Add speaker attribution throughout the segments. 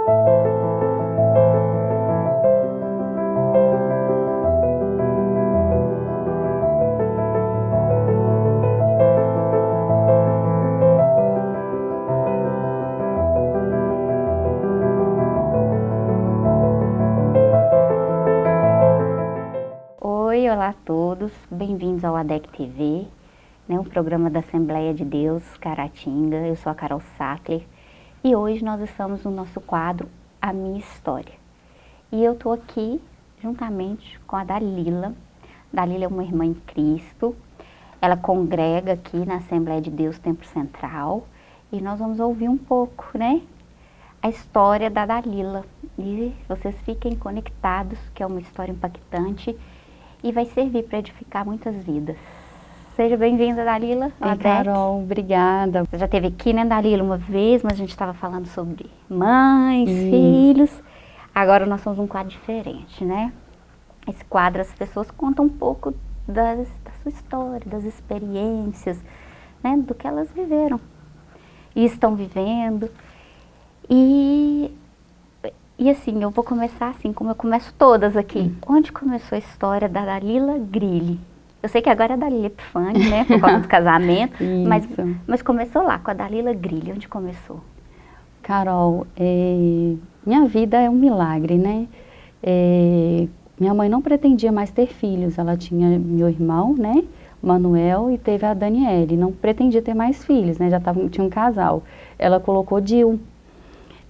Speaker 1: Olá a todos, bem-vindos ao ADEC TV, um programa da Assembleia de Deus, Caratinga. Eu sou a Carol Sattler e hoje nós estamos no nosso quadro A Minha História. E eu estou aqui juntamente com a Dalila. Dalila é uma irmã em Cristo, ela congrega aqui na Assembleia de Deus Templo Central e nós vamos ouvir um pouco, a história da Dalila. E vocês fiquem conectados, que é uma história impactante e vai servir para edificar muitas vidas. Seja bem-vinda, Dalila.
Speaker 2: Ei, Carol, obrigada.
Speaker 1: Você já esteve aqui, Dalila, uma vez, mas a gente estava falando sobre mães, filhos. Agora nós somos um quadro diferente, Esse quadro, as pessoas contam um pouco da sua história, das experiências, do que elas viveram e estão vivendo. E assim, eu vou começar assim, como eu começo todas aqui. Onde começou a história da Dalila Grilli? Eu sei que agora é a Dalila Epifânio, por causa do casamento, mas começou lá, com a Dalila Grilli. Onde começou?
Speaker 2: Carol, minha vida é um milagre, minha mãe não pretendia mais ter filhos. Ela tinha meu irmão, Manuel, e teve a Daniele. Não pretendia ter mais filhos, tinha um casal. Ela colocou Dil.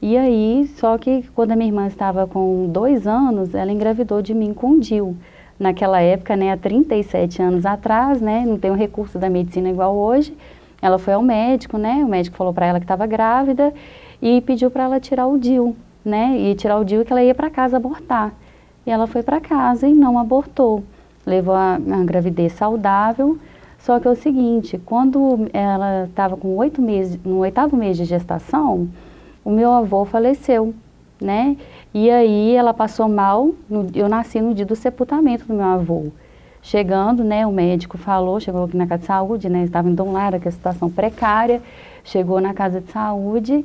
Speaker 2: E aí, só que quando a minha irmã estava com 2 anos, ela engravidou de mim com o Dil. Naquela época, há 37 anos atrás, não tem o recurso da medicina igual hoje, ela foi ao médico, o médico falou para ela que estava grávida e pediu para ela tirar o Dil, e tirar o Dil que ela ia para casa abortar. E ela foi para casa e não abortou, levou a gravidez saudável. Só que é o seguinte, quando ela estava com 8 meses, no 8º mês de gestação, o meu avô faleceu, E aí ela passou mal, eu nasci no dia do sepultamento do meu avô. Chegando, o médico falou, chegou aqui na casa de saúde, estava em Dom Lara, que é a situação precária, chegou na casa de saúde,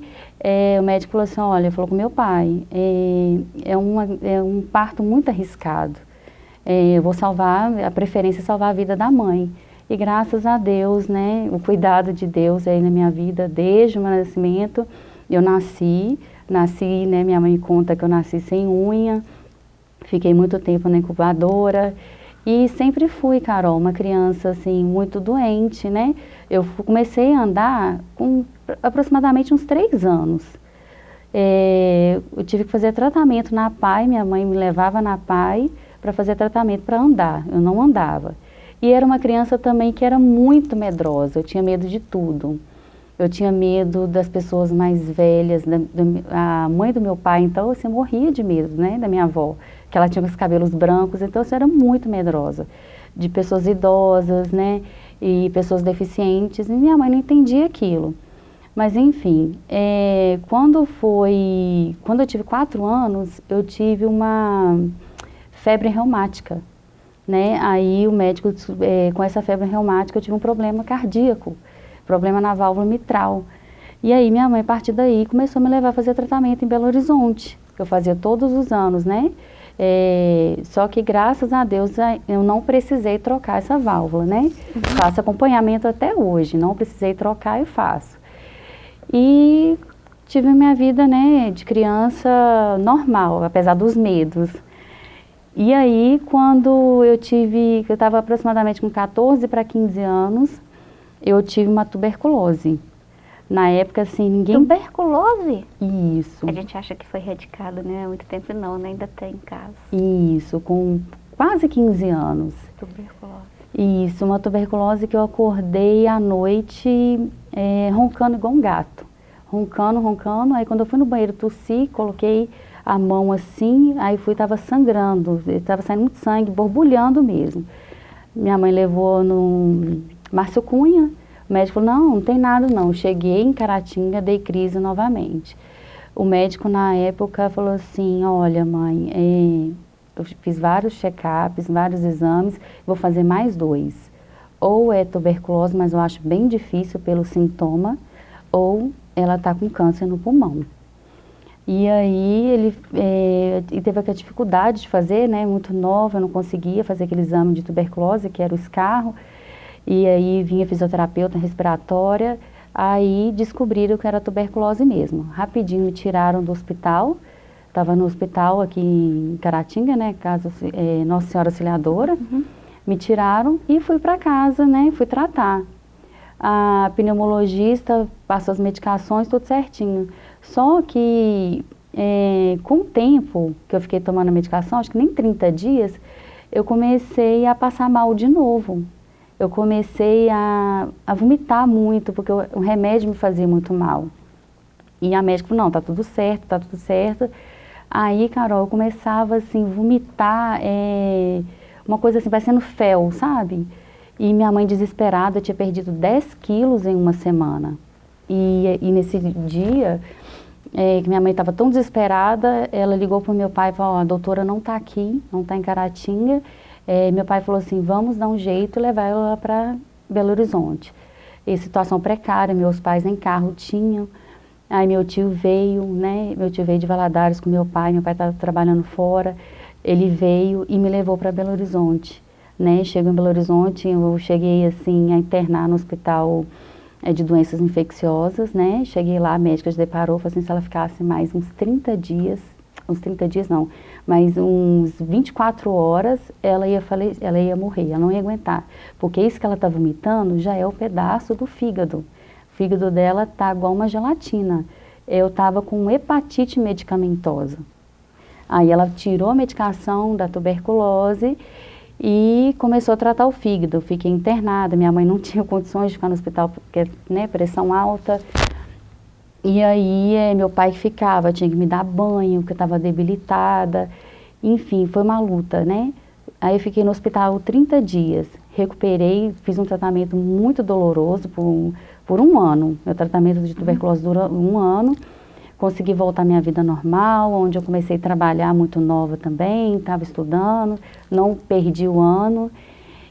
Speaker 2: o médico falou assim, olha, falou com meu pai, é um parto muito arriscado, eu vou salvar, a preferência é salvar a vida da mãe. E graças a Deus, o cuidado de Deus aí na minha vida, desde o meu nascimento, eu nasci, minha mãe conta que eu nasci sem unha, fiquei muito tempo na incubadora e sempre fui, Carol, uma criança assim, muito doente, Eu comecei a andar com aproximadamente uns 3 anos. Eu tive que fazer tratamento na PAI, minha mãe me levava na PAI para fazer tratamento para andar, eu não andava. E era uma criança também que era muito medrosa, eu tinha medo de tudo. Eu tinha medo das pessoas mais velhas, a mãe do meu pai, então assim, eu morria de medo, da minha avó, que ela tinha os cabelos brancos, então eu era muito medrosa. De pessoas idosas, e pessoas deficientes, e minha mãe não entendia aquilo. Mas enfim, quando eu tive 4 anos, eu tive uma febre reumática, Aí o médico, com essa febre reumática, eu tive um problema cardíaco. Problema na válvula mitral. E aí minha mãe, a partir daí, começou a me levar a fazer tratamento em Belo Horizonte, que eu fazia todos os anos, Só que graças a Deus eu não precisei trocar essa válvula, Faço acompanhamento até hoje, não precisei trocar e faço. E tive a minha vida, de criança normal, apesar dos medos. E aí, quando eu estava aproximadamente com 14 para 15 anos, eu tive uma tuberculose. Na época, assim, ninguém...
Speaker 1: Tuberculose?
Speaker 2: Isso.
Speaker 1: A gente acha que foi erradicada, há muito tempo não, ainda tem em casa.
Speaker 2: Isso, com quase 15 anos.
Speaker 1: Tuberculose.
Speaker 2: Isso, uma tuberculose que eu acordei à noite roncando igual um gato. Roncando, aí quando eu fui no banheiro tossi, coloquei a mão assim, aí estava sangrando, estava saindo muito sangue, borbulhando mesmo. Minha mãe levou no Márcio Cunha, o médico falou, não tem nada não. Cheguei em Caratinga, dei crise novamente. O médico na época falou assim, olha mãe, eu fiz vários check-ups, vários exames, vou fazer mais 2. Ou é tuberculose, mas eu acho bem difícil pelo sintoma, ou ela está com câncer no pulmão. E aí ele teve aquela dificuldade de fazer, né, muito nova, não conseguia fazer aquele exame de tuberculose, que era o escarro. E aí vinha fisioterapeuta respiratória, aí descobriram que era tuberculose mesmo. Rapidinho me tiraram do hospital, estava no hospital aqui em Caratinga, né, Nossa Senhora Auxiliadora. Me tiraram e fui para casa, né, fui tratar. A pneumologista passou as medicações, tudo certinho. Só que com o tempo que eu fiquei tomando a medicação, acho que nem 30 dias, eu comecei a passar mal de novo. Eu comecei a vomitar muito, porque o remédio me fazia muito mal. E a médica falou, não, tá tudo certo, tá tudo certo. Aí, Carol, eu começava assim, vomitar, uma coisa assim, parecendo fel, sabe? E minha mãe desesperada tinha perdido 10 quilos em uma semana. E nesse dia, que minha mãe estava tão desesperada, ela ligou para o meu pai e falou, a doutora não está aqui, não está em Caratinga. Meu pai falou assim, vamos dar um jeito e levar ela para Belo Horizonte. E situação precária, meus pais nem carro tinham. Aí meu tio veio, né? Meu tio veio de Valadares com meu pai estava trabalhando fora. Ele veio e me levou para Belo Horizonte, né? Chegou em Belo Horizonte, eu cheguei assim a internar no hospital de doenças infecciosas, né? Cheguei lá, a médica se deparou, falou assim, se ela ficasse mais uns 30 dias não, mas uns 24 horas, ela ia morrer, ela não ia aguentar. Porque isso que ela está vomitando já é o pedaço do fígado. O fígado dela tá igual uma gelatina. Eu estava com hepatite medicamentosa. Aí ela tirou a medicação da tuberculose e começou a tratar o fígado. Eu fiquei internada, minha mãe não tinha condições de ficar no hospital porque, né, pressão alta. E aí meu pai ficava, tinha que me dar banho, porque eu estava debilitada. Enfim, foi uma luta, né? Aí eu fiquei no hospital 30 dias, recuperei, fiz um tratamento muito doloroso por um ano. Meu tratamento de tuberculose durou um ano. Consegui voltar à minha vida normal, onde eu comecei a trabalhar muito nova também, estava estudando, não perdi o ano.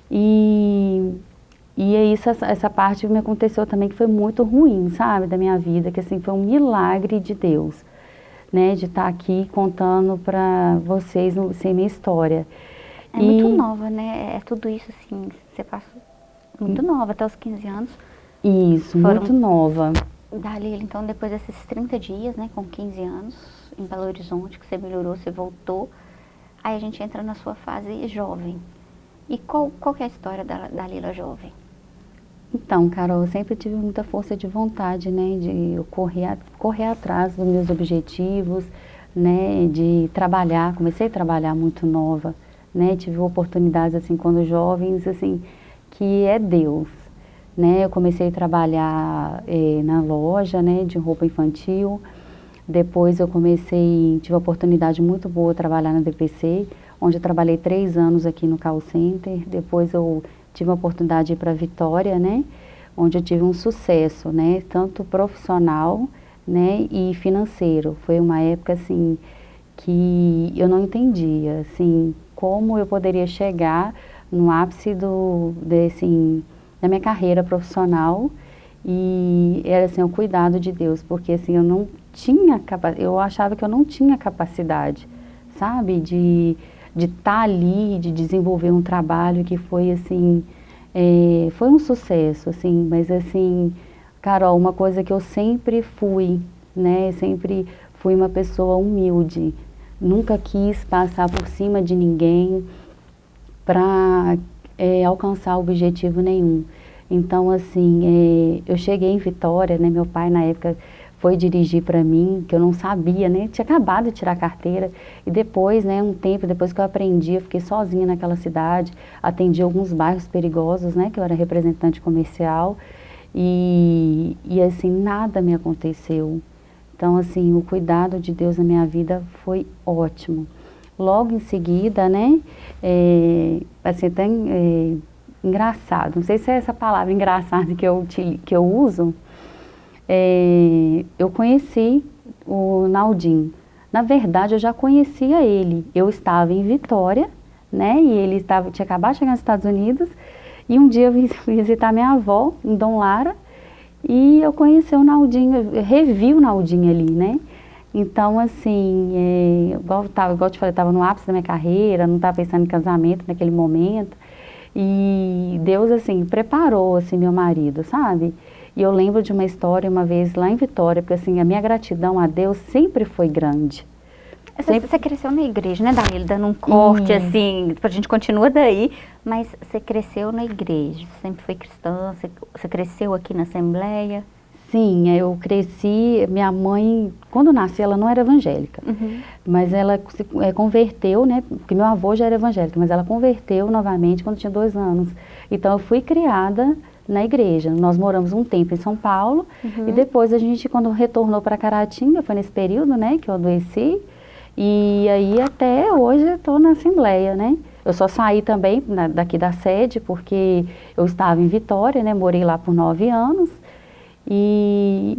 Speaker 2: E é isso, essa parte me aconteceu também que foi muito ruim, sabe, da minha vida, que assim, foi um milagre de Deus, né, de estar aqui contando para vocês, assim, minha história.
Speaker 1: Muito nova, né, tudo isso assim, você passou muito nova, até os 15 anos.
Speaker 2: Isso, muito nova.
Speaker 1: Dali, então, depois desses 30 dias, né, com 15 anos, em Belo Horizonte, que você melhorou, você voltou, aí a gente entra na sua fase jovem. E qual que é a história da Lila jovem?
Speaker 2: Então, Carol, eu sempre tive muita força de vontade, né, de eu correr atrás dos meus objetivos, né, de trabalhar, comecei a trabalhar muito nova, né, tive oportunidades, assim, quando jovens, assim, que é Deus, né, eu comecei a trabalhar na loja, né, de roupa infantil, depois eu tive uma oportunidade muito boa de trabalhar na DPC, onde eu trabalhei 3 anos aqui no call center, depois eu tive a oportunidade de ir para Vitória, né, onde eu tive um sucesso, né, tanto profissional, né, e financeiro. Foi uma época, assim, que eu não entendia, assim, como eu poderia chegar no ápice da minha carreira profissional, e era, assim, o cuidado de Deus, porque, assim, eu achava que eu não tinha capacidade, sabe, de estar ali, de desenvolver um trabalho que foi, assim, foi um sucesso, assim, mas, assim, Carol, uma coisa que eu sempre fui, né, sempre fui uma pessoa humilde, nunca quis passar por cima de ninguém para alcançar objetivo nenhum. Então, assim, eu cheguei em Vitória, né, meu pai na época foi dirigir para mim, que eu não sabia, né? Tinha acabado de tirar a carteira. E depois, né, um tempo depois que eu aprendi, eu fiquei sozinha naquela cidade, atendi alguns bairros perigosos, né, que eu era representante comercial. E assim, nada me aconteceu. Então, assim, o cuidado de Deus na minha vida foi ótimo. Logo em seguida, né, assim, até engraçado, não sei se é essa palavra engraçada que eu uso, eu conheci o Naldinho. Na verdade, eu já conhecia ele. Eu estava em Vitória, né? E ele tinha acabado de chegar nos Estados Unidos. E um dia eu vim visitar minha avó, em Dom Lara, e eu conheci o Naldinho, eu revi o Naldinho ali, né? Então, assim, igual eu te falei, estava no ápice da minha carreira, não estava pensando em casamento naquele momento. E Deus, assim, preparou, assim, meu marido, sabe? E eu lembro de uma história uma vez lá em Vitória, porque, assim, a minha gratidão a Deus sempre foi grande.
Speaker 1: Você cresceu na igreja, né, Dalila? Dando um corte, assim, a gente continua daí, mas você cresceu na igreja, sempre foi cristã, você cresceu aqui na Assembleia?
Speaker 2: Sim, eu cresci, minha mãe, quando eu nasci, ela não era evangélica, mas ela se converteu, né, porque meu avô já era evangélico, mas ela converteu novamente quando tinha 2 anos. Então, eu fui criada na igreja. Nós moramos um tempo em São Paulo, e depois a gente, quando retornou para Caratinga, foi nesse período, né, que eu adoeci, e aí até hoje eu estou na Assembleia, né. Eu só saí também daqui da sede, porque eu estava em Vitória, né, morei lá por 9 anos,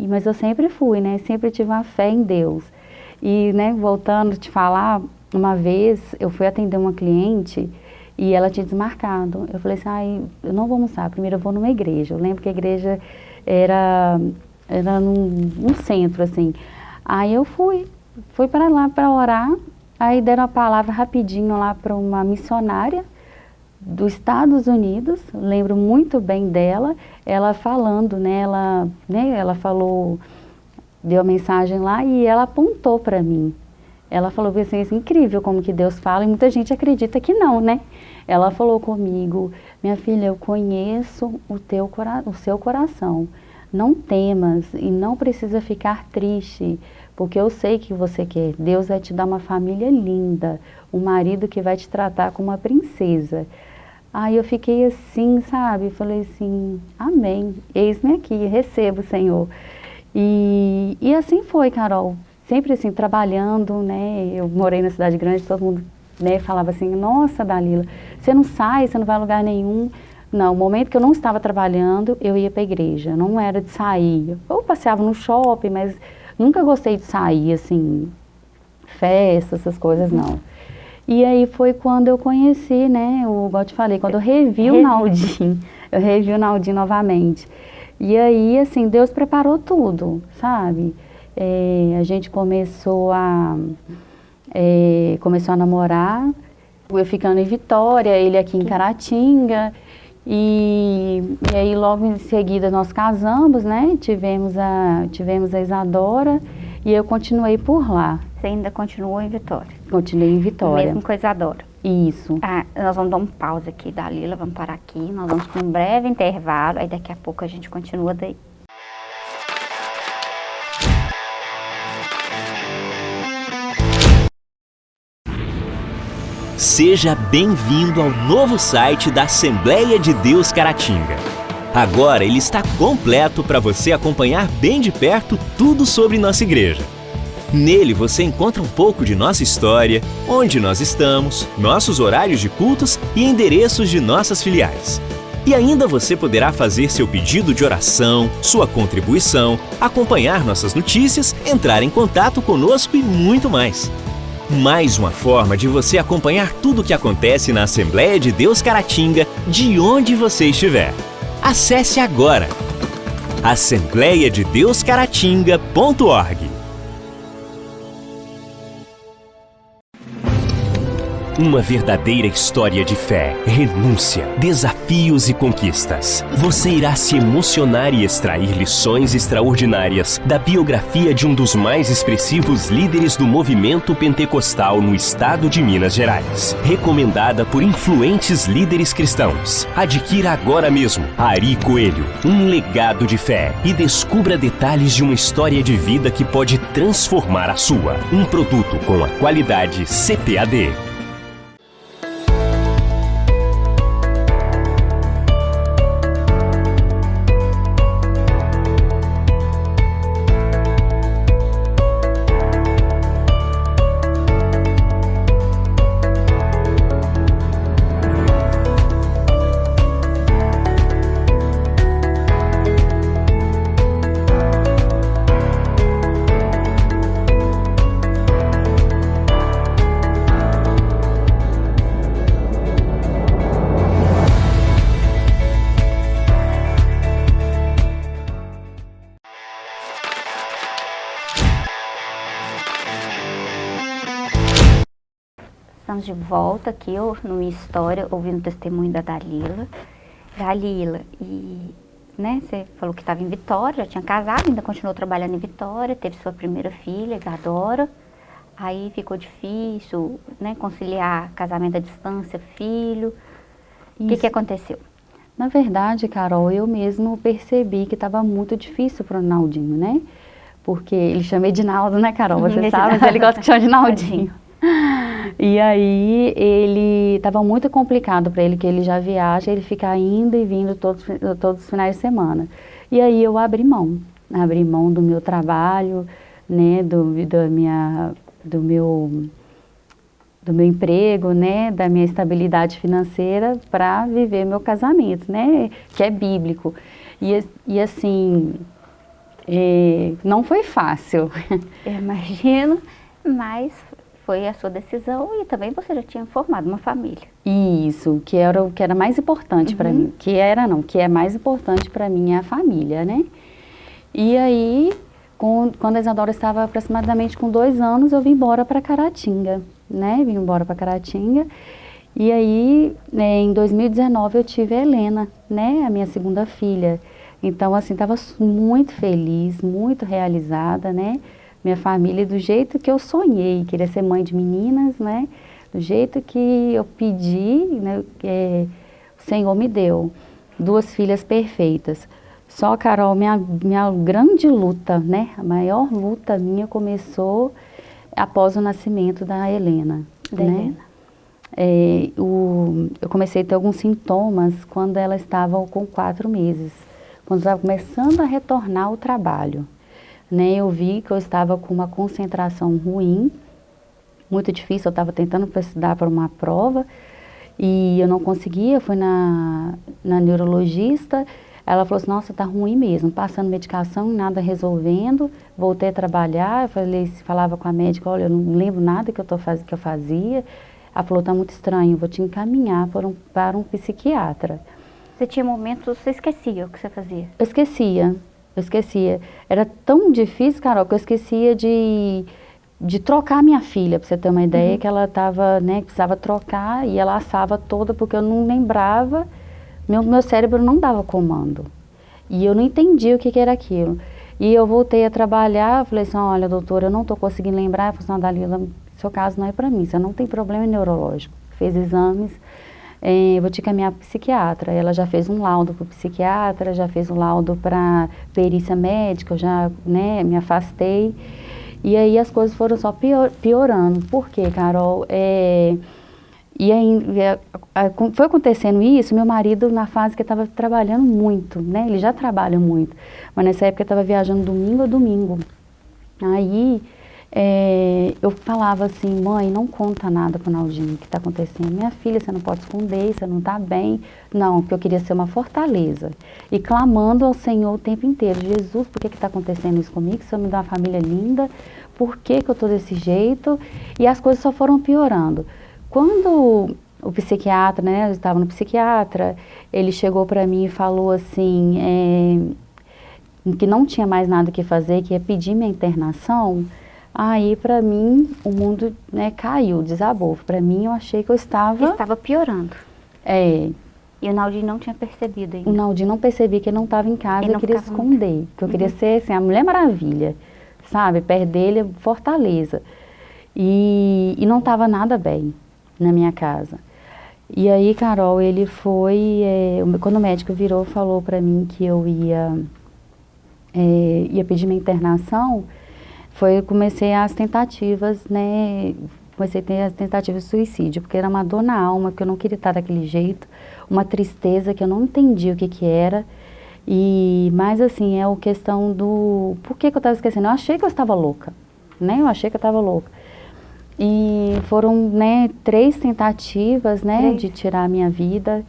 Speaker 2: mas eu sempre fui, né? Sempre tive uma fé em Deus. E, né, voltando a te falar, uma vez eu fui atender uma cliente e ela tinha desmarcado. Eu falei assim, eu não vou almoçar, primeiro eu vou numa igreja. Eu lembro que a igreja era num centro, assim. Aí eu fui para lá para orar, aí deram a palavra rapidinho lá para uma missionária dos Estados Unidos, lembro muito bem dela, ela falando, né, ela falou, deu a mensagem lá e ela apontou para mim. Ela falou assim, incrível como que Deus fala, e muita gente acredita que não, né? Ela falou comigo, minha filha, eu conheço o seu coração, não temas e não precisa ficar triste, porque eu sei que você quer. Deus vai te dar uma família linda, um marido que vai te tratar como uma princesa. Aí eu fiquei assim, sabe? Falei assim, amém, eis-me aqui, recebo, Senhor. E assim foi, Carol, sempre assim, trabalhando, né? Eu morei na cidade grande, todo mundo, né, falava assim, nossa, Dalila, você não sai, você não vai a lugar nenhum. Não, o momento que eu não estava trabalhando, eu ia para a igreja, não era de sair. Eu passeava no shopping, mas nunca gostei de sair, assim, festa, essas coisas, não. E aí foi quando eu conheci, né, igual eu te falei, quando eu revi o Naldin novamente. E aí, assim, Deus preparou tudo, sabe? A gente começou a namorar, eu ficando em Vitória, ele aqui em Caratinga. E aí logo em seguida nós casamos, né? Tivemos a Isadora e eu continuei por lá.
Speaker 1: Você ainda continuou em Vitória?
Speaker 2: Continuei em Vitória.
Speaker 1: Mesmo com a Isadora?
Speaker 2: Isso.
Speaker 1: Nós vamos dar um pausa aqui, Dalila, vamos parar aqui, nós vamos para um breve intervalo, aí daqui a pouco a gente continua daí.
Speaker 3: Seja bem-vindo ao novo site da Assembleia de Deus Caratinga. Agora ele está completo para você acompanhar bem de perto tudo sobre nossa igreja. Nele você encontra um pouco de nossa história, onde nós estamos, nossos horários de cultos e endereços de nossas filiais. E ainda você poderá fazer seu pedido de oração, sua contribuição, acompanhar nossas notícias, entrar em contato conosco e muito mais. Mais uma forma de você acompanhar tudo o que acontece na Assembleia de Deus Caratinga, de onde você estiver. Acesse agora assembleiadedeuscaratinga.org. Uma verdadeira história de fé, renúncia, desafios e conquistas. Você irá se emocionar e extrair lições extraordinárias da biografia de um dos mais expressivos líderes do movimento pentecostal no estado de Minas Gerais. Recomendada por influentes líderes cristãos. Adquira agora mesmo Ari Coelho, um legado de fé, e descubra detalhes de uma história de vida que pode transformar a sua. Um produto com a qualidade CPAD.
Speaker 1: estamos de volta aqui no Minha História, ouvindo o testemunho da Dalila. Dalila, né, você falou que estava em Vitória, já tinha casado, ainda continuou trabalhando em Vitória, teve sua primeira filha, Isadora. Aí ficou difícil, né, conciliar casamento à distância, filho. O que aconteceu?
Speaker 2: Na verdade, Carol, eu mesmo percebi que estava muito difícil para o Naldinho, né? Porque ele chama Edinaldo, né, Carol? Você sabe, mas ele gosta que chama de Naldinho. E aí, ele estava muito complicado para ele, que ele já viaja, ele fica indo e vindo todos os finais de semana. E aí eu abri mão do meu trabalho, né, do meu emprego, né, da minha estabilidade financeira para viver meu casamento, né, que é bíblico. E assim, não foi fácil.
Speaker 1: Eu imagino, mas foi a sua decisão e também você já tinha formado uma família.
Speaker 2: Isso, que era o que era mais importante para mim. Que é mais importante para mim é a família, né? E aí, quando a Isadora estava aproximadamente com 2 anos, eu vim embora para Caratinga, né? Vim embora para Caratinga. E aí, em 2019, eu tive a Helena, né? A minha segunda filha. Então, assim, estava muito feliz, muito realizada, né? Minha família do jeito que eu sonhei, queria ser mãe de meninas, né? Do jeito que eu pedi, né? O Senhor me deu 2 filhas perfeitas. Só, Carol, minha grande luta, né? A maior luta minha começou após o nascimento da Helena. Né? Eu comecei a ter alguns sintomas quando ela estava com 4 meses. Quando estava começando a retornar ao trabalho. Né, eu vi que eu estava com uma concentração ruim, muito difícil, eu estava tentando estudar para uma prova e eu não conseguia, fui na neurologista, ela falou assim, nossa, tá ruim mesmo, passando medicação, nada resolvendo, voltei a trabalhar, falava com a médica, olha, eu não lembro nada que eu fazia, ela falou, tá muito estranho, vou te encaminhar para um psiquiatra.
Speaker 1: Você tinha momentos, você esquecia o que você fazia?
Speaker 2: Eu esquecia. Era tão difícil, Carol, que eu esquecia de trocar minha filha, pra você ter uma ideia, que ela tava, né, precisava trocar e ela assava toda porque eu não lembrava, meu cérebro não dava comando. E eu não entendia o que era aquilo. E eu voltei a trabalhar, falei assim, olha, doutora, eu não tô conseguindo lembrar. Eu falei assim, Dalila, seu caso não é pra mim, você não tem problema neurológico. Fez exames. Vou te encaminhar para o psiquiatra. Ela já fez um laudo para o psiquiatra, já fez um laudo para perícia médica, eu já, né, me afastei. E aí as coisas foram só piorando. Por quê, Carol? E aí foi acontecendo isso, meu marido na fase que estava trabalhando muito, né? Ele já trabalha muito, mas nessa época ele estava viajando domingo a domingo. Aí eu falava assim, mãe, não conta nada pro Naldinho que está acontecendo. Minha filha, você não pode esconder, você não está bem. Não, porque eu queria ser uma fortaleza. E clamando ao Senhor o tempo inteiro, Jesus, por que está acontecendo isso comigo? O Senhor me dá uma família linda, por que eu estou desse jeito? E as coisas só foram piorando. Quando o psiquiatra, né, eu estava no psiquiatra, ele chegou para mim e falou assim, que não tinha mais nada que fazer, que ia pedir minha internação. Aí, para mim, o mundo, né, caiu, desabou. Para mim, eu achei que eu estava...
Speaker 1: Estava piorando.
Speaker 2: E
Speaker 1: o Naldinho não tinha percebido ainda.
Speaker 2: O Naldinho não percebia que ele não estava em casa, eu queria esconder. Que eu queria ser, assim, a Mulher Maravilha, sabe? Perto dele, fortaleza. E não estava nada bem na minha casa. E aí, Carol, ele foi... quando o médico virou, falou para mim que eu ia pedir minha internação... eu comecei as tentativas, né, comecei a ter as tentativas de suicídio, porque era uma dor na alma, que eu não queria estar daquele jeito, uma tristeza que eu não entendia o que era, mas assim, é a questão do, por que eu estava esquecendo? Eu achei que eu estava louca, né, e foram, né, 3 tentativas, né, de tirar a minha vida,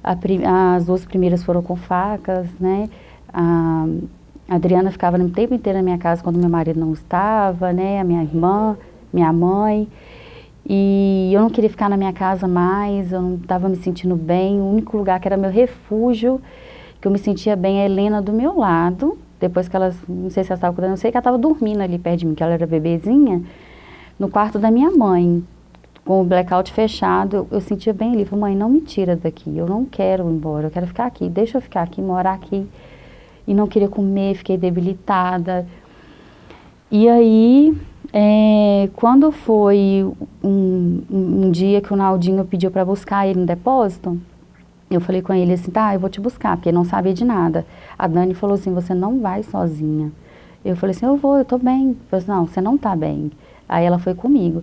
Speaker 2: as 2 primeiras foram com facas, né, a Adriana ficava o tempo inteiro na minha casa quando meu marido não estava, né? A minha irmã, minha mãe. E eu não queria ficar na minha casa mais, eu não estava me sentindo bem. O único lugar que era meu refúgio, que eu me sentia bem, é a Helena do meu lado. Depois que ela, não sei se ela estava cuidando, não sei que ela estava dormindo ali perto de mim, que ela era bebezinha, no quarto da minha mãe. com o blackout fechado, eu sentia bem ali, falei, mãe, não me tira daqui, eu não quero ir embora, eu quero ficar aqui, deixa eu ficar aqui, morar aqui. E não queria comer, fiquei debilitada. E aí, quando foi um dia que o Naldinho pediu para buscar ele no depósito, eu falei com ele assim, tá, eu vou te buscar, porque não sabia de nada. A Dani falou assim, você não vai sozinha. Eu falei assim, eu vou, eu tô bem. Eu falei assim, não, você não tá bem. Aí ela foi comigo.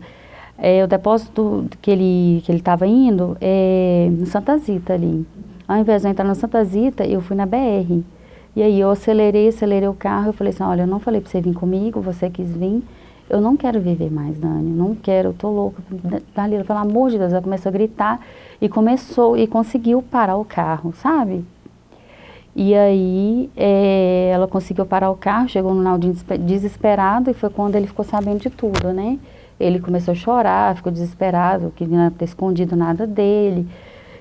Speaker 2: O depósito que ele estava indo é no Santa Zita ali. Ao invés de eu entrar no Santa Zita, eu fui na BR. E aí eu acelerei o carro, eu falei assim, olha, eu não falei pra você vir comigo, você quis vir, eu não quero viver mais, Dani, não quero, eu tô louca. Dalila, pelo amor de Deus, ela começou a gritar e conseguiu parar o carro, sabe? E aí ela conseguiu parar o carro, chegou no Naldinho desesperado e foi quando ele ficou sabendo de tudo, né? Ele começou a chorar, ficou desesperado, que não ia ter escondido nada dele,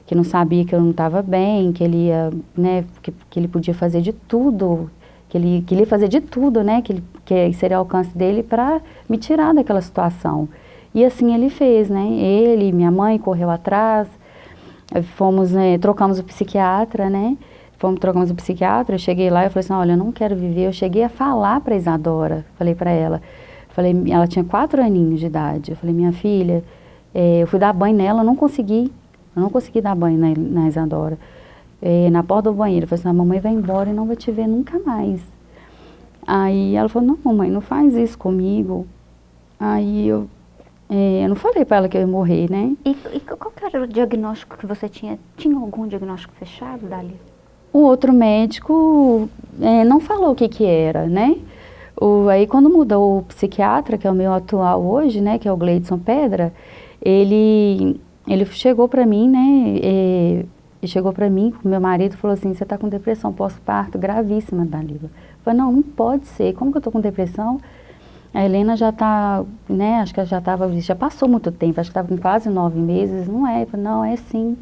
Speaker 2: que não sabia que eu não estava bem, que ele ia, né, que ele podia fazer de tudo, que ele ia fazer de tudo, né, que seria ao alcance dele para me tirar daquela situação. E assim ele fez, né, ele, minha mãe correu atrás, fomos, trocamos o psiquiatra, né, trocamos o psiquiatra, eu cheguei lá e falei assim, olha, eu não quero viver, eu cheguei a falar para Isadora, falei para ela, ela tinha 4 aninhos de idade, eu falei, minha filha, eu fui dar banho nela, eu não consegui dar banho na Isadora. Na porta do banheiro, eu falei assim, a mamãe vai embora e não vai te ver nunca mais. Aí ela falou, não, mamãe, não faz isso comigo. Aí eu não falei pra ela que eu ia morrer, né?
Speaker 1: E qual que era o diagnóstico que você tinha? Tinha algum diagnóstico fechado, Dali?
Speaker 2: O outro médico não falou o que era, né? Aí quando mudou o psiquiatra, que é o meu atual hoje, né, que é o Gleidson Pedra, ele chegou para mim, né, chegou para mim, o meu marido falou assim, você está com depressão pós-parto gravíssima, Dalila. Eu falei, não pode ser, como que eu estou com depressão? A Helena já está, né, acho que já passou muito tempo, acho que estava com quase 9 meses, não é? Eu falei, não, é sim.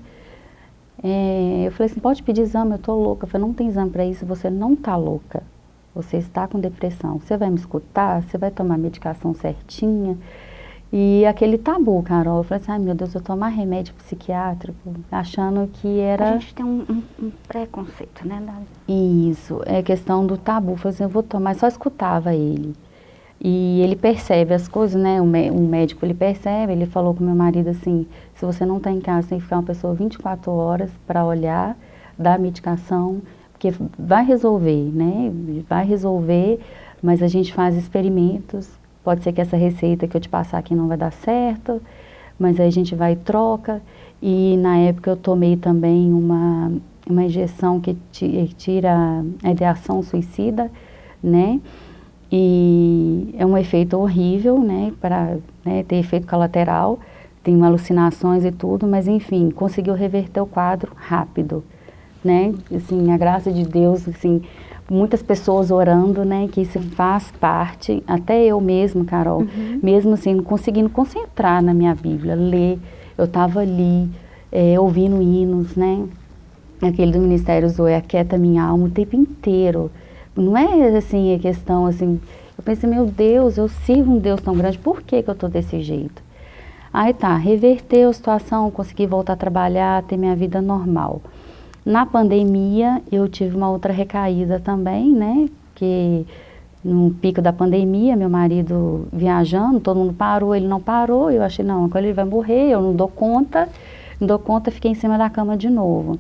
Speaker 2: Eu falei assim, pode pedir exame, eu estou louca. Eu falei, não tem exame para isso, você não está louca, você está com depressão, você vai me escutar, você vai tomar medicação certinha. E aquele tabu, Carol, eu falei assim, ai meu Deus, eu tomar remédio psiquiátrico, achando que era...
Speaker 1: A gente tem um preconceito, né, Dali?
Speaker 2: Isso, é questão do tabu, eu falei assim, eu vou tomar, só escutava ele. E ele percebe as coisas, né, o médico ele percebe, ele falou com meu marido assim, se você não está em casa, tem que ficar uma pessoa 24 horas para olhar, dar medicação, porque vai resolver, né, vai resolver, mas a gente faz experimentos. Pode ser que essa receita que eu te passar aqui não vai dar certo, mas aí a gente vai e troca. E na época eu tomei também uma injeção que tira a ideação suicida, né? E é um efeito horrível, né? Para ter efeito colateral, tem alucinações e tudo, mas enfim, conseguiu reverter o quadro rápido, né? Assim, a graça de Deus, assim... Muitas pessoas orando, né, que isso faz parte, até eu mesma, Carol, mesmo assim, não conseguindo concentrar na minha Bíblia, ler, eu estava ali, ouvindo hinos, né, aquele do Ministério Zoe, aquieta minha alma o tempo inteiro, não é assim, a questão assim, eu pensei, meu Deus, eu sirvo um Deus tão grande, por que que eu tô desse jeito? Aí tá, reverteu a situação, consegui voltar a trabalhar, ter minha vida normal. Na pandemia, eu tive uma outra recaída também, né, que no pico da pandemia, meu marido viajando, todo mundo parou, ele não parou, eu achei, não, agora ele vai morrer, eu não dou conta, fiquei em cima da cama de novo.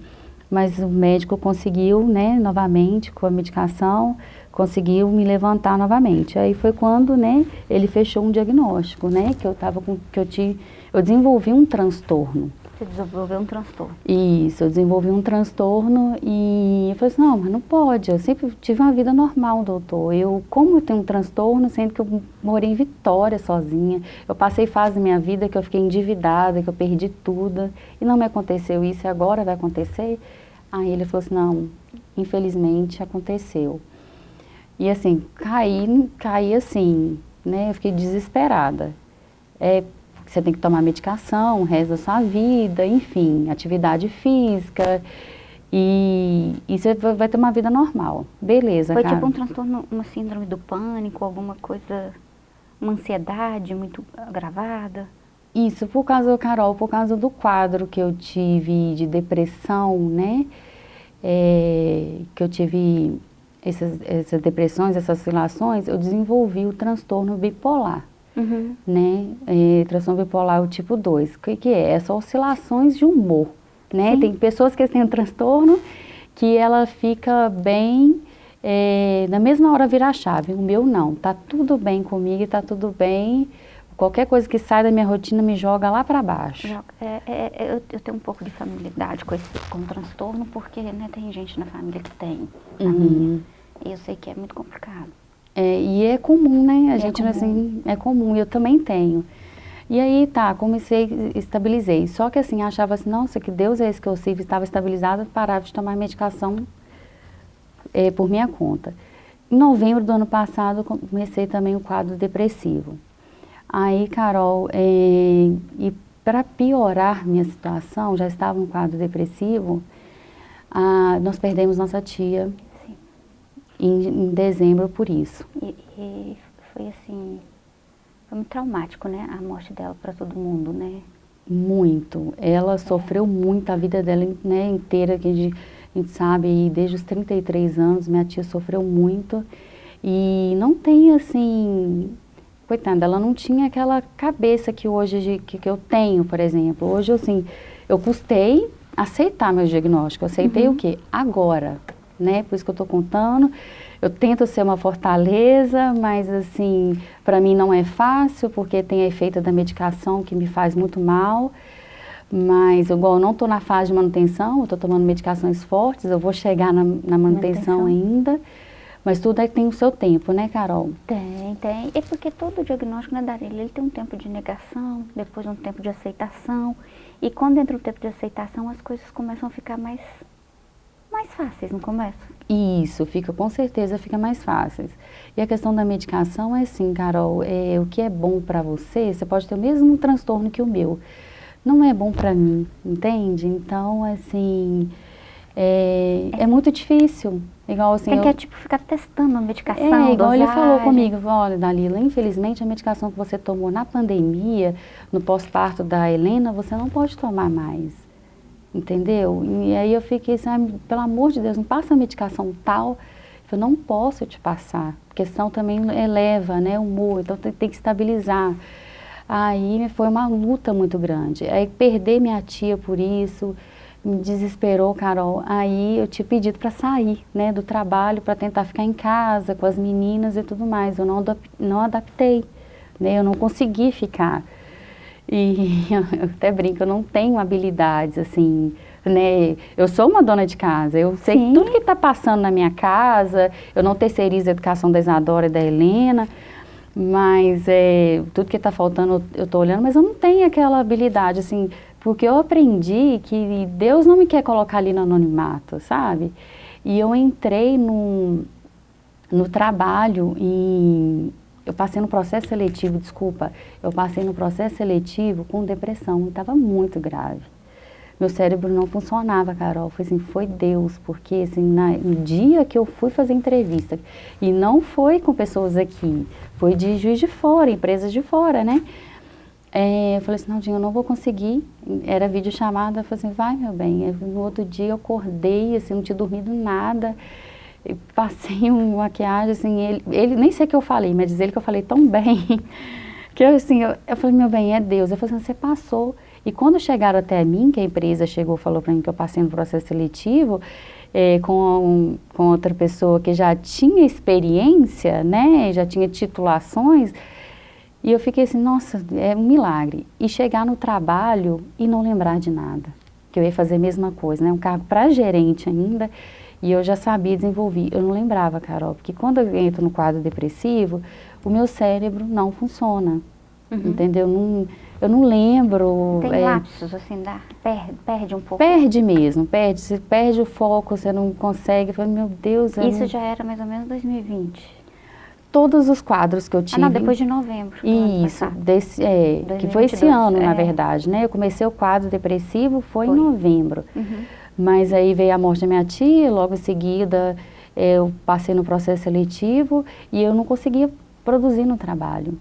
Speaker 2: Mas o médico conseguiu, né, novamente, com a medicação, conseguiu me levantar novamente. Aí foi quando, né, ele fechou um diagnóstico, né, eu desenvolvi um transtorno.
Speaker 1: Você desenvolveu um transtorno.
Speaker 2: Isso, eu desenvolvi um transtorno e eu falei assim, não, mas não pode, eu sempre tive uma vida normal, doutor. Como eu tenho um transtorno, sendo que eu morei em Vitória sozinha, eu passei fase da minha vida que eu fiquei endividada, que eu perdi tudo, e não me aconteceu isso, e agora vai acontecer? Aí ele falou assim, não, infelizmente aconteceu. E assim, caí assim, né, eu fiquei desesperada. Você tem que tomar medicação o resto da sua vida, enfim, atividade física, e você vai ter uma vida normal. Beleza,
Speaker 1: Foi
Speaker 2: cara.
Speaker 1: tipo um transtorno, uma síndrome do pânico, alguma coisa, uma ansiedade muito agravada?
Speaker 2: Isso, por causa, Carol, por causa do quadro que eu tive de depressão, né? Que eu tive essas depressões, essas oscilações, eu desenvolvi o transtorno bipolar, né? Transtorno bipolar o tipo 2. O que é? Essas oscilações de humor, né?
Speaker 1: Sim.
Speaker 2: Tem pessoas que têm um transtorno que ela fica bem, na mesma hora vira a chave. O meu não, tá tudo bem comigo, tá tudo bem. Qualquer coisa que sai da minha rotina me joga lá para baixo.
Speaker 1: Eu tenho um pouco de familiaridade com o transtorno, porque, né, tem gente na família que tem, a minha, e eu sei que é muito complicado.
Speaker 2: E é comum, né? A gente,
Speaker 1: comum.
Speaker 2: assim, é comum, eu também tenho. E aí, comecei, estabilizei. Só que assim, achava assim, nossa, que Deus é esse que eu sirvo, estava estabilizada, parava de tomar medicação por minha conta. Em novembro do ano passado, comecei também o quadro depressivo. Aí, Carol, e para piorar minha situação, já estava no quadro depressivo, nós perdemos nossa tia.
Speaker 1: Sim.
Speaker 2: Em dezembro por isso.
Speaker 1: E foi assim, foi muito traumático, né, a morte dela para todo mundo, né?
Speaker 2: Muito. Ela sofreu muito, a vida dela, né, inteira, que a gente sabe, e desde os 33 anos, minha tia sofreu muito. E não tem, assim, coitada, ela não tinha aquela cabeça que hoje, que eu tenho, por exemplo. Hoje, assim, eu custei aceitar meu diagnóstico. Eu aceitei o quê? Agora, né? Por isso que eu estou contando. Eu tento ser uma fortaleza, mas, assim, para mim não é fácil, porque tem efeito da medicação que me faz muito mal. Mas, igual eu não estou na fase de manutenção, eu estou tomando medicações fortes, eu vou chegar na manutenção ainda. Mas tudo tem o seu tempo, né, Carol?
Speaker 1: Tem. É porque todo diagnóstico, né, Darili, ele tem um tempo de negação, depois um tempo de aceitação. E quando entra o tempo de aceitação, as coisas começam a ficar mais fáceis, não começam?
Speaker 2: Isso, com certeza fica mais fácil. E a questão da medicação é assim, Carol, o que é bom para você pode ter o mesmo transtorno que o meu. Não é bom para mim, entende? Então, assim, é muito difícil. Igual assim,
Speaker 1: tem que tipo ficar testando a medicação,
Speaker 2: igual
Speaker 1: dosagem.
Speaker 2: ele falou comigo, olha, Dalila, infelizmente a medicação que você tomou na pandemia, no pós-parto da Helena, você não pode tomar mais, entendeu? E aí eu fiquei assim, pelo amor de Deus, não passa a medicação tal, eu não posso te passar, porque senão também eleva, né, o humor, então tem que estabilizar. Aí foi uma luta muito grande, aí perder minha tia por isso, me desesperou, Carol. Aí eu tinha pedido para sair, né, do trabalho, para tentar ficar em casa com as meninas e tudo mais. Eu não adaptei, né, eu não consegui ficar. E eu até brinco, eu não tenho habilidades, assim, né, eu sou uma dona de casa, eu sei tudo que está passando na minha casa, eu não terceirizo a educação da Isadora e da Helena, mas tudo que está faltando eu estou olhando, mas eu não tenho aquela habilidade, assim, porque eu aprendi que Deus não me quer colocar ali no anonimato, sabe? E eu entrei no trabalho eu passei no processo seletivo, eu passei no processo seletivo com depressão, e estava muito grave. Meu cérebro não funcionava, Carol, foi Deus, porque assim, no dia que eu fui fazer entrevista, e não foi com pessoas aqui, foi de Juiz de Fora, empresas de fora, né? Eu falei assim, Naldinha, eu não vou conseguir, era videochamada, eu falei assim, vai meu bem. No outro dia eu acordei, assim, não tinha dormido nada, eu passei uma maquiagem, assim, ele nem sei o que eu falei, mas diz ele que eu falei tão bem, que assim, eu falei, meu bem, é Deus. Eu falei assim, você passou. E quando chegaram até mim, que a empresa chegou e falou para mim que eu passei no processo seletivo, com outra pessoa que já tinha experiência, né, já tinha titulações, e eu fiquei assim, nossa, é um milagre. E chegar no trabalho e não lembrar de nada, que eu ia fazer a mesma coisa, né, um cargo para gerente ainda, e eu já sabia desenvolver. Eu não lembrava, Carol, porque quando eu entro no quadro depressivo, o meu cérebro não funciona, entendeu? Eu não lembro.
Speaker 1: Tem lapsos, assim, perde um pouco.
Speaker 2: Perde mesmo, você perde o foco, você não consegue. Eu falei, meu Deus.
Speaker 1: Isso já era mais ou menos 2020.
Speaker 2: Todos os quadros que eu tive.
Speaker 1: Não, depois de novembro.
Speaker 2: Isso, que foi esse ano, na verdade, né? Eu comecei o quadro depressivo, foi em novembro. Mas aí veio a morte da minha tia, logo em seguida eu passei no processo seletivo e eu não conseguia produzir no trabalho.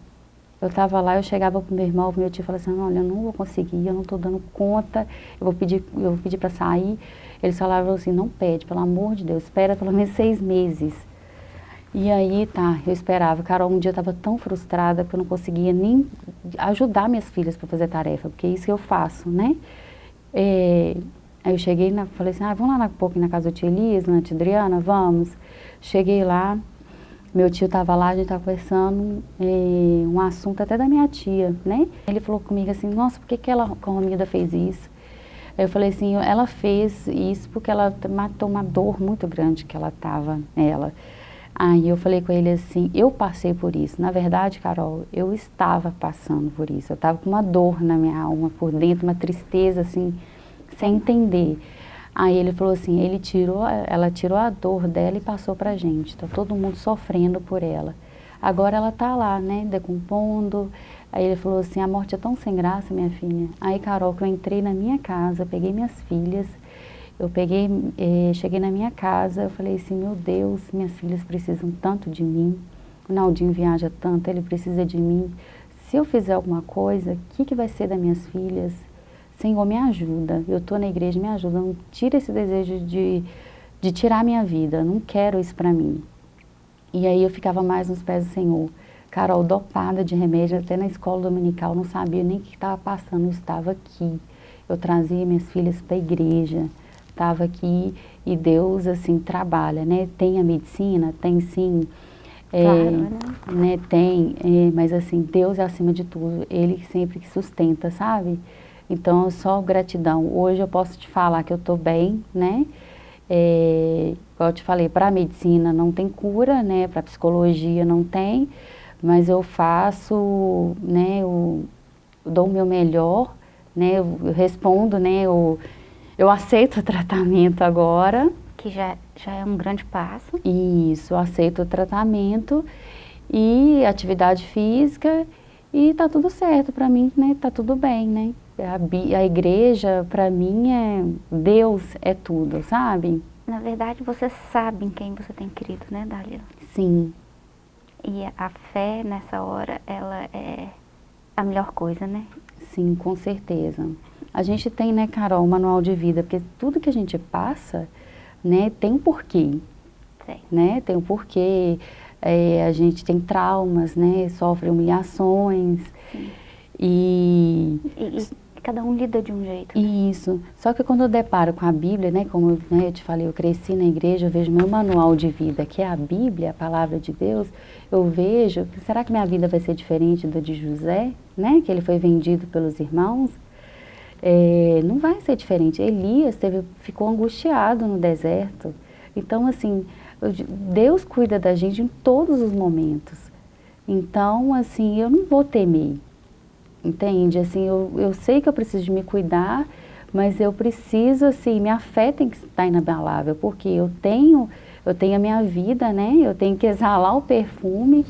Speaker 2: Eu estava lá, eu chegava pro meu irmão, pro meu tio, e falava assim, olha, eu não vou conseguir, eu não estou dando conta, eu vou pedir para sair. Eles falavam assim, não pede, pelo amor de Deus, espera pelo menos 6 meses. E aí, tá, eu esperava. Carol, um dia eu estava tão frustrada que eu não conseguia nem ajudar minhas filhas para fazer tarefa, porque é isso que eu faço, né? Aí eu cheguei, falei assim, vamos lá um pouquinho na casa do tio Elias, na tia Adriana, vamos. Cheguei lá, meu tio estava lá, a gente estava conversando um assunto até da minha tia, né? Ele falou comigo assim, nossa, por que a Romilda fez isso? Aí eu falei assim, ela fez isso porque ela matou uma dor muito grande que ela estava nela. Aí eu falei com ele assim, eu passei por isso. Na verdade, Carol, eu estava passando por isso. Eu estava com uma dor na minha alma por dentro, uma tristeza assim, sem entender. Aí ele falou assim, ela tirou a dor dela e passou pra gente. Tá todo mundo sofrendo por ela. Agora ela tá lá, né, decompondo. Aí ele falou assim, a morte é tão sem graça, minha filha. Aí, Carol, que eu entrei na minha casa, peguei minhas filhas, cheguei na minha casa, eu falei assim, meu Deus, minhas filhas precisam tanto de mim. O Naldinho viaja tanto, ele precisa de mim. Se eu fizer alguma coisa, o que vai ser das minhas filhas? Senhor, me ajuda. Eu estou na igreja, me ajuda. Não tira esse desejo de tirar a minha vida. Não quero isso para mim. E aí eu ficava mais nos pés do Senhor. Carol, dopada de remédio, até na escola dominical, não sabia nem o que estava passando. Eu estava aqui. Eu trazia minhas filhas para a igreja. Estava aqui e Deus, assim, trabalha, né? Tem a medicina? Tem sim.
Speaker 1: Claro,
Speaker 2: né? Tem, mas assim, Deus é acima de tudo. Ele sempre que sustenta, sabe? Então, só gratidão. Hoje eu posso te falar que eu estou bem, né? Como eu te falei, para a medicina não tem cura, né? Para a psicologia não tem, mas eu faço, né? Eu dou o meu melhor, né? Eu respondo, né? Eu aceito o tratamento agora.
Speaker 1: que já é um grande passo.
Speaker 2: Isso, eu aceito o tratamento e atividade física e tá tudo certo para mim, né? Tá tudo bem, né? A igreja, para mim, Deus é tudo, sabe?
Speaker 1: Na verdade, você sabe em quem você tem crido, né, Dalila?
Speaker 2: Sim.
Speaker 1: E a fé, nessa hora, ela é a melhor coisa, né?
Speaker 2: Sim, com certeza. A gente tem, né, Carol, um manual de vida, porque tudo que a gente passa, né, tem um porquê.
Speaker 1: Sim.
Speaker 2: Né? Tem um porquê, a gente tem traumas, né, sofre humilhações.
Speaker 1: Sim.
Speaker 2: E
Speaker 1: cada um lida de um jeito.
Speaker 2: Isso. Só que quando eu deparo com a Bíblia, né, como eu te falei, eu cresci na igreja, eu vejo meu manual de vida, que é a Bíblia, a palavra de Deus, eu vejo, será que minha vida vai ser diferente da de José, né, que ele foi vendido pelos irmãos? Não vai ser diferente. Elias ficou angustiado no deserto. Então, assim, Deus cuida da gente em todos os momentos. Então, assim, eu não vou temer. Entende? Assim, eu sei que eu preciso de me cuidar, mas eu preciso, assim, minha fé tem que estar inabalável, porque eu tenho a minha vida, né? Eu tenho que exalar o perfume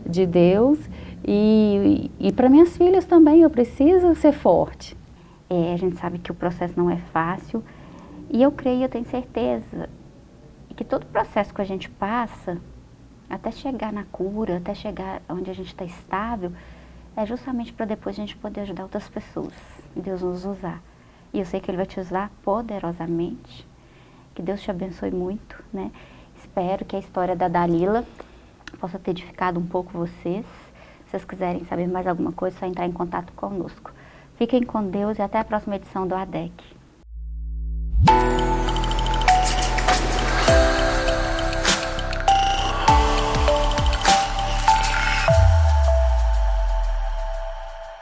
Speaker 2: de Deus e para minhas filhas também, eu preciso ser forte.
Speaker 1: A gente sabe que o processo não é fácil e eu tenho certeza que todo processo que a gente passa, até chegar na cura, até chegar onde a gente está estável, é justamente para depois a gente poder ajudar outras pessoas, Deus nos usar. E eu sei que Ele vai te usar poderosamente, que Deus te abençoe muito, né? Espero que a história da Dalila possa ter edificado um pouco vocês. Se vocês quiserem saber mais alguma coisa, é só entrar em contato conosco. Fiquem com Deus e até a próxima edição do ADEC.